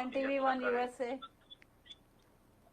NTV1 USA।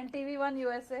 NTV1 USA।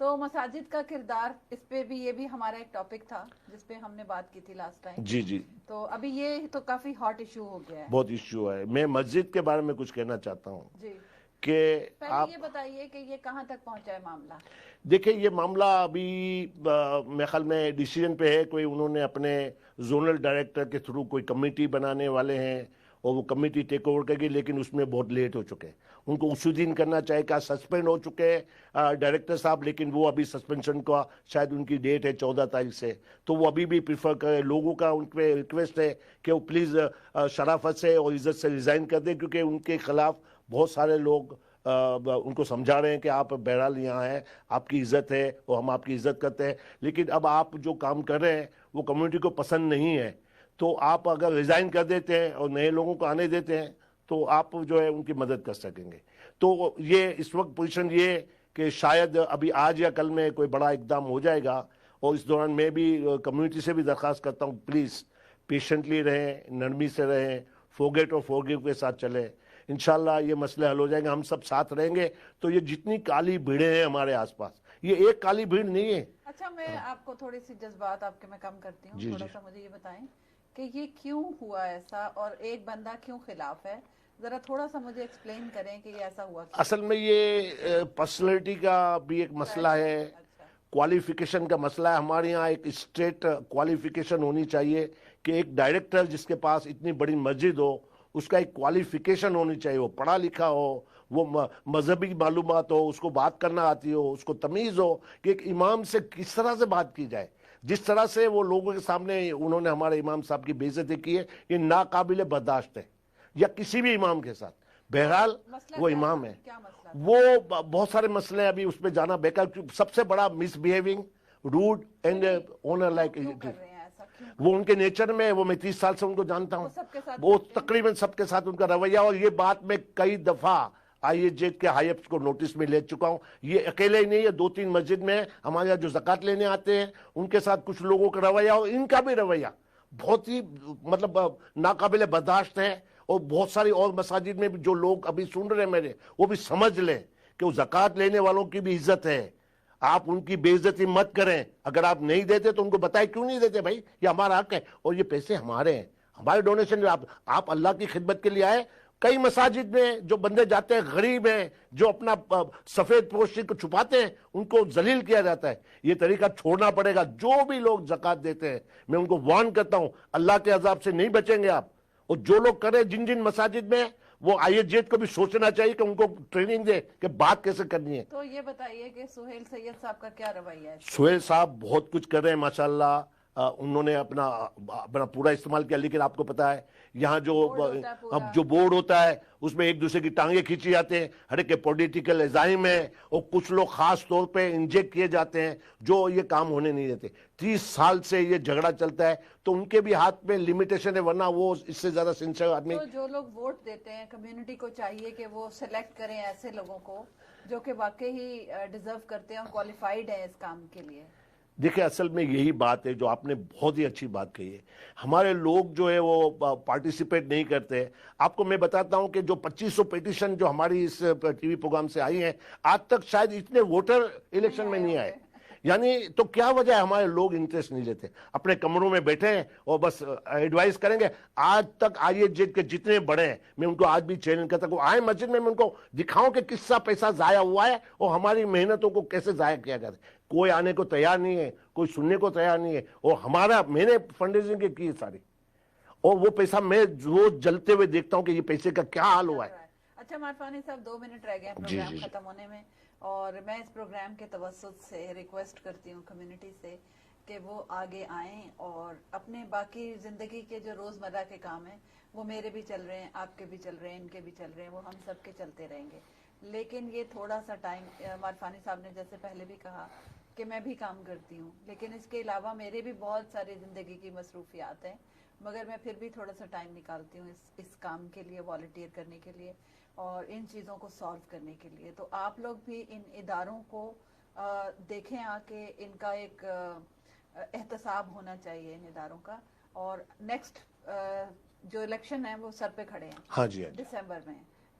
تو مساجد کا کردار، اس پہ بھی یہ بھی ہمارا ایک ٹاپک تھا جس پہ ہم نے بات کی تھی لاسٹ ٹائم. جی جی تو ابھی یہ تو کافی ہاٹ ایشو ہو گیا ہے. بہت ایشو ہے. میں مسجد کے بارے میں کچھ کہنا چاہتا ہوں جی کہ پہلے یہ بتائیے کہ یہ کہاں تک پہنچا ہے معاملہ. دیکھیں یہ معاملہ ابھی میرے خیال میں ڈیسیجن پہ ہے. کوئی انہوں نے اپنے زونل ڈائریکٹر کے تھرو کوئی کمیٹی بنانے والے ہیں اور وہ کمیٹی ٹیک اوور کرے گی, لیکن اس میں بہت لیٹ ہو چکے ہیں. ان کو اسی دن کرنا چاہیے. کہ سسپینڈ ہو چکے ہیں ڈائریکٹر صاحب, لیکن وہ ابھی سسپینشن کا شاید ان کی ڈیٹ ہے 14 تاریخ سے, تو وہ ابھی بھی پریفر کرے. لوگوں کا ان پہ ریکویسٹ ہے کہ وہ پلیز شرافت سے اور عزت سے ریزائن کر دیں, کیونکہ ان کے خلاف بہت سارے لوگ ان کو سمجھا رہے ہیں کہ آپ بہرحال یہاں ہیں, آپ کی عزت ہے اور ہم آپ کی عزت کرتے ہیں, لیکن اب آپ جو کام کر رہے ہیں وہ کمیونٹی کو پسند نہیں ہے. تو آپ اگر ریزائن کر دیتے ہیں اور نئے لوگوں کو آنے دیتے ہیں تو آپ جو ہے ان کی مدد کر سکیں گے. تو یہ اس وقت پوزیشن یہ کہ شاید ابھی آج یا کل میں کوئی بڑا اقدام ہو جائے گا, اور اس دوران میں بھی کمیونٹی سے بھی درخواست کرتا ہوں پلیز پیشنٹلی رہیں, نرمی سے رہیں, فورگیٹ اور فورگیو کے ساتھ چلیں. انشاءاللہ یہ مسئلے حل ہو جائیں گے, ہم سب ساتھ رہیں گے. تو یہ جتنی کالی بھیڑیں ہیں ہمارے آس پاس, یہ ایک کالی بھیڑ نہیں ہے. اچھا میں آپ کو تھوڑی سی جذبات آپ کے میں کم کرتی ہوں, تھوڑا سا مجھے یہ بتائیں کہ یہ کیوں ہوا ایسا اور ایک بندہ کیوں خلاف ہے, ذرا تھوڑا سا مجھے ایکسپلین کریں کہ یہ ایسا ہوا کیوں؟ اصل میں یہ پرسنالٹی کا بھی ایک مسئلہ ہے, کوالیفیکیشن کا مسئلہ ہے. ہمارے یہاں ایک اسٹیٹ کوالیفیکیشن ہونی چاہیے کہ ایک ڈائریکٹر جس کے پاس اتنی بڑی مسجد ہو اس کا ایک کوالیفیکیشن ہونی چاہیے, وہ پڑھا لکھا ہو, وہ مذہبی معلومات ہو, اس کو بات کرنا آتی ہو, اس کو تمیز ہو کہ ایک امام سے کس طرح سے بات کی جائے. جس طرح سے وہ لوگوں کے سامنے انہوں نے ہمارے امام صاحب کی بے عزتی کی ہے, یہ ناقابل برداشت ہے, یا کسی بھی امام کے ساتھ. بہرحال وہ امام ہے, وہ بہت سارے مسئلے ابھی اس پہ جانا بیکار. سب سے بڑا misbehaving, road and owner like, وہ ان کے نیچر میں, وہ میں 30 سال سے ان کو جانتا ہوں, وہ تقریباً سب کے ساتھ ان کا رویہ. اور یہ بات میں کئی دفعہ آئی ایس جے کے ہائی اپس کو نوٹس میں لے چکا ہوں. یہ اکیلے ہی نہیں ہے, 2-3 مسجد میں ہمارے یہاں جو زکوٰۃ لینے آتے ہیں ان کے ساتھ کچھ لوگوں کا رویہ اور ان کا بھی رویہ بہت ہی مطلب ناقابل برداشت ہے. اور بہت ساری اور مساجد میں بھی جو لوگ ابھی سن رہے ہیں میرے, وہ بھی سمجھ لیں کہ وہ زکوٰۃ لینے والوں کی بھی عزت ہے. آپ ان کی بے عزتی مت کریں. اگر آپ نہیں دیتے تو ان کو بتائیں کیوں نہیں دیتے بھائی, یہ ہمارا حق ہے اور یہ پیسے ہمارے ہیں, ہمارے ڈونیشن. آپ اللہ کی خدمت کے لیے آئے. کئی مساجد میں جو بندے جاتے ہیں غریب ہیں, جو اپنا سفید پوشی کو چھپاتے ہیں, ان کو ذلیل کیا جاتا ہے. یہ طریقہ چھوڑنا پڑے گا. جو بھی لوگ زکوٰۃ دیتے ہیں میں ان کو وارن کرتا ہوں, اللہ کے عذاب سے نہیں بچیں گے آپ. اور جو لوگ کریں جن مساجد میں, وہ آئی ایس جے کو بھی سوچنا چاہیے کہ ان کو ٹریننگ دے کہ بات کیسے کرنی ہے. تو یہ بتائیے کہ سہیل سید صاحب کا کیا رویہ ہے؟ سہیل صاحب بہت کچھ کر رہے ہیں ماشاءاللہ, انہوں نے اپنا پورا استعمال کیا. لیکن آپ کو پتا ہے یہاں جو بورڈ ہوتا ہے اس میں ایک دوسرے کی ٹانگیں کھینچی جاتے ہیں. ہر ایک پولیٹیکل عزائم ہے, اور کچھ لوگ خاص طور پہ انجیکٹ کیے جاتے ہیں جو یہ کام ہونے نہیں دیتے. 30 سال سے یہ جھگڑا چلتا ہے, تو ان کے بھی ہاتھ میں لمیٹیشن ہے, ورنہ وہ اس سے زیادہ سنسیئر آدمی. تو جو لوگ ووٹ دیتے ہیں, کمیونٹی کو چاہیے کہ وہ سلیکٹ کریں ایسے لوگوں کو جو کہ واقعی ہی ڈیزرو کرتے ہیں اور کوالیفائیڈ ہیں اس کام کے لیے. دیکھیں اصل میں یہی بات ہے جو آپ نے بہت ہی اچھی بات کہی ہے. ہمارے لوگ جو ہے وہ پارٹیسپیٹ نہیں کرتے. آپ کو میں بتاتا ہوں کہ جو 2500 پیٹیشن جو ہماری اس ٹی وی پروگرام سے آئی ہیں, آج تک شاید اتنے ووٹر الیکشن میں نہیں آئے. یعنی تو کیا وجہ ہے ہمارے لوگ انٹرسٹ نہیں لیتے, اپنے کمروں میں بیٹھے ہیں اور بس ایڈوائز کریں گے. آج تک آئی ایس جے کے جتنے بڑے ہیں میں ان کو آج بھی چیلنج کرتا ہوں, آئے مسجد میں ان کو دکھاؤں کہ کس طرح پیسہ ضائع ہوا ہے اور ہماری محنتوں کو کیسے ضائع کیا جاتا ہے. کوئی آنے کو تیار نہیں ہے, کوئی سننے کو تیار نہیں ہے. اور میں نے فنڈ ریزنگ کی ساری, اور وہ پیسہ میں روز جلتے ہوئے دیکھتا ہوں کہ یہ پیسے کا کیا حال ہوا ہے. اچھا عرفانی صاحب 2 منٹ رہ گئے پروگرام ختم ہونے میں, اور میں اس پروگرام کے توسط سے ریکویسٹ کرتی ہوں کمیونٹی سے کہ وہ آگے آئیں اور اپنے باقی زندگی کے جو روزمرہ کے کام ہیں وہ میرے بھی چل رہے ہیں, آپ کے بھی چل رہے ہیں, ان کے بھی چل رہے ہیں, وہ ہم سب کے چلتے رہیں گے. لیکن یہ تھوڑا سا ٹائم, عرفانی صاحب نے جیسے پہلے بھی کہا کہ میں بھی کام کرتی ہوں, لیکن اس کے علاوہ میرے بھی بہت ساری زندگی کی مصروفیات ہیں, مگر میں پھر بھی تھوڑا سا ٹائم نکالتی ہوں اس کام کے لیے, والنٹیئر کرنے کے لیے اور ان چیزوں کو سالو کرنے کے لیے. تو آپ لوگ بھی ان اداروں کو دیکھیں آ کے, ان کا ایک احتساب ہونا چاہیے ان اداروں کا. اور نیکسٹ جو الیکشن ہے وہ سر پہ کھڑے ہیں, ہاں جی, دسمبر میں,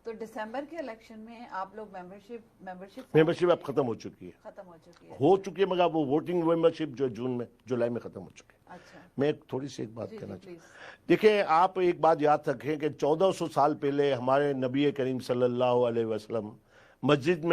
تو دسمبر کے الیکشن میں آپ لوگ ممبرشپ اب ختم ہو چکی ہے مگر وہ ووٹنگ ممبرشپ جو جولائی میں ختم ہو چکی ہے. اچھا میں تھوڑی سی ایک بات کہنا چاہتا ہوں. دیکھیں آپ ایک بات یاد رکھیں کہ 1400 سال پہلے ہمارے نبی کریم صلی اللہ علیہ وسلم مسجد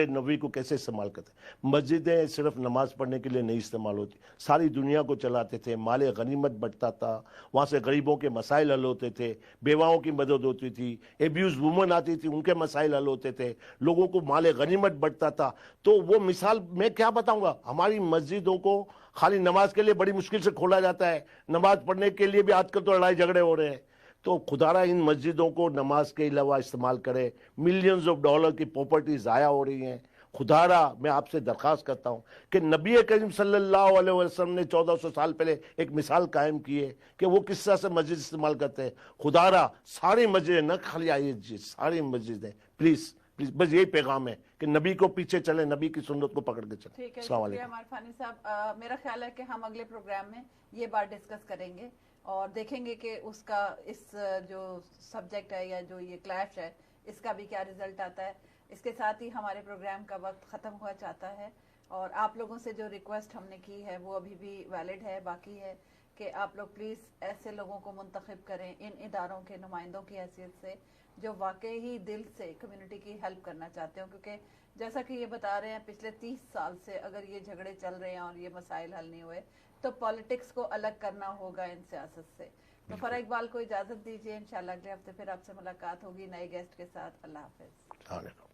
نبوی کو کیسے استعمال کرتے. مسجدیں صرف نماز پڑھنے کے لیے نہیں استعمال ہوتی, ساری دنیا کو چلاتے تھے, مال غنیمت بٹتا تھا, وہاں سے غریبوں کے مسائل حل ہوتے تھے, بیواؤں کی مدد ہوتی تھی, ایبیوز وومن آتی تھی ان کے مسائل حل ہوتے تھے, لوگوں کو مال غنیمت بٹتا تھا. تو وہ مثال میں کیا بتاؤں گا, ہماری مسجدوں کو خالی نماز کے لیے بڑی مشکل سے کھولا جاتا ہے, نماز پڑھنے کے لیے بھی آج کل تو لڑائی جھگڑے ہو رہے ہیں. تو خدا را ان مسجدوں کو نماز کے علاوہ استعمال کرے. ملینز آف ڈالر کی پراپرٹی ضائع ہو رہی ہیں. خدا را میں آپ سے درخواست کرتا ہوں کہ نبی کریم صلی اللہ علیہ وسلم نے 1400 سال پہلے ایک مثال قائم کی ہے کہ وہ کس طرح سے مسجد استعمال کرتے ہیں. خدا را ساری مسجدیں, نہ خالی آئی جی, ساری مسجدیں پلیز بس یہی پیغام ہے کہ نبی کو پیچھے چلیں, نبی کی سنت کو پکڑ کے چلیں. ٹھیک ہے, السلام شکریہ علیکم. عمار فانی صاحب. میرا خیال ہے کہ ہم اگلے پروگرام میں یہ بات ڈسکس کریں گے اور دیکھیں گے کہ اس کا اس جو سبجیکٹ ہے یا جو یہ کلیش ہے اس کا بھی کیا رزلٹ آتا ہے. اس کے ساتھ ہی ہمارے پروگرام کا وقت ختم ہوا چاہتا ہے اور آپ لوگوں سے جو ریکویسٹ ہم نے کی ہے وہ ابھی بھی ویلڈ ہے. باقی ہے کہ آپ لوگ پلیز ایسے لوگوں کو منتخب کریں ان اداروں کے نمائندوں کی حیثیت سے جو واقعی ہی دل سے کمیونٹی کی ہیلپ کرنا چاہتے ہوں, کیونکہ جیسا کہ یہ بتا رہے ہیں پچھلے 30 سال سے اگر یہ جھگڑے چل رہے ہیں اور یہ مسائل حل نہیں ہوئے تو پالیٹکس کو الگ کرنا ہوگا ان سیاست سے. تو فرح اقبال کو اجازت دیجیے, انشاءاللہ اگلے ہفتے پھر آپ سے ملاقات ہوگی نئے گیسٹ کے ساتھ. اللہ حافظ.